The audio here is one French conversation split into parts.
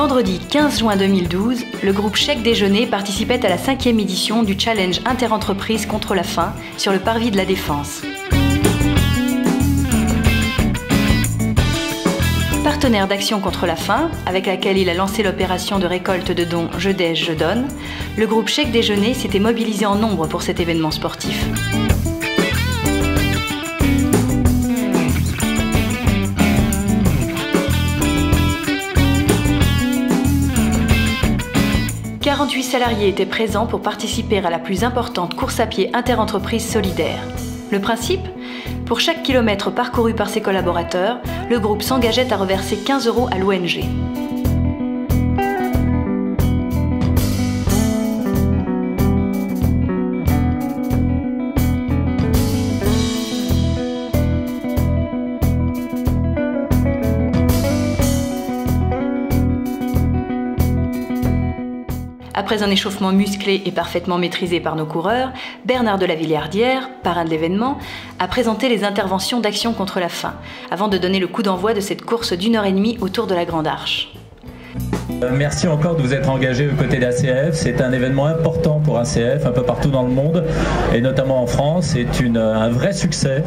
vendredi 15 juin 2012, le groupe Chèque Déjeuner participait à la 5e édition du challenge interentreprises contre la faim sur le parvis de la Défense. Partenaire d'Action contre la faim, avec laquelle il a lancé l'opération de récolte de dons Je Déj, Je Donne, le groupe Chèque Déjeuner s'était mobilisé en nombre pour cet événement sportif. « 48 salariés étaient présents pour participer à la plus importante course à pied interentreprises solidaire. Le principe ? Pour chaque kilomètre parcouru par ses collaborateurs, le groupe s'engageait à reverser 15 € à l'ONG. Après un échauffement musclé et parfaitement maîtrisé par nos coureurs, Bernard de la Villardière, parrain de l'événement, a présenté les interventions d'Action contre la faim, avant de donner le coup d'envoi de cette course d'1h30 autour de la Grande Arche. Merci encore de vous être engagé aux côtés d'ACF. C'est un événement important pour ACF, un peu partout dans le monde, et notamment en France. C'est un vrai succès.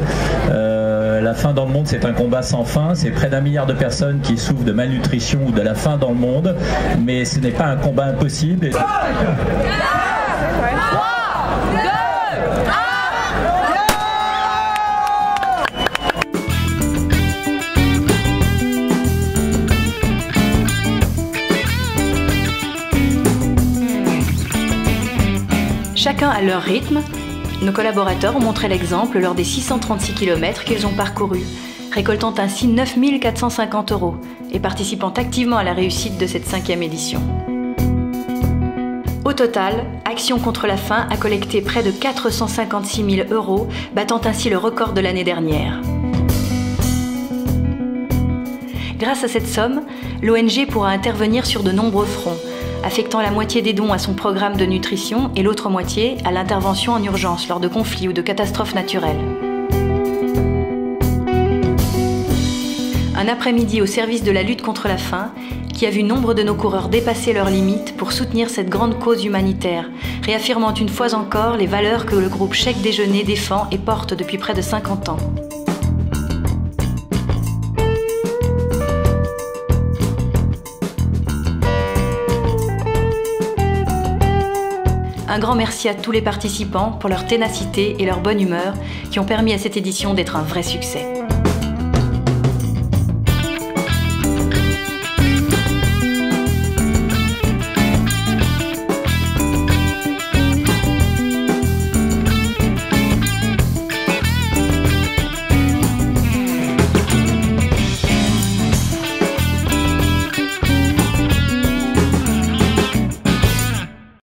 La faim dans le monde, c'est un combat sans fin. C'est près d'1 milliard de personnes qui souffrent de malnutrition ou de la faim dans le monde. Mais ce n'est pas un combat impossible. Chacun à leur rythme, nos collaborateurs ont montré l'exemple lors des 636 km qu'ils ont parcourus, récoltant ainsi 9 450 € et participant activement à la réussite de cette 5e édition. Au total, Action contre la faim a collecté près de 456 000 €, battant ainsi le record de l'année dernière. Grâce à cette somme, l'ONG pourra intervenir sur de nombreux fronts, affectant la moitié des dons à son programme de nutrition et l'autre moitié à l'intervention en urgence lors de conflits ou de catastrophes naturelles. Un après-midi au service de la lutte contre la faim, qui a vu nombre de nos coureurs dépasser leurs limites pour soutenir cette grande cause humanitaire, réaffirmant une fois encore les valeurs que le groupe Chèque Déjeuner défend et porte depuis près de 50 ans. Un grand merci à tous les participants pour leur ténacité et leur bonne humeur qui ont permis à cette édition d'être un vrai succès.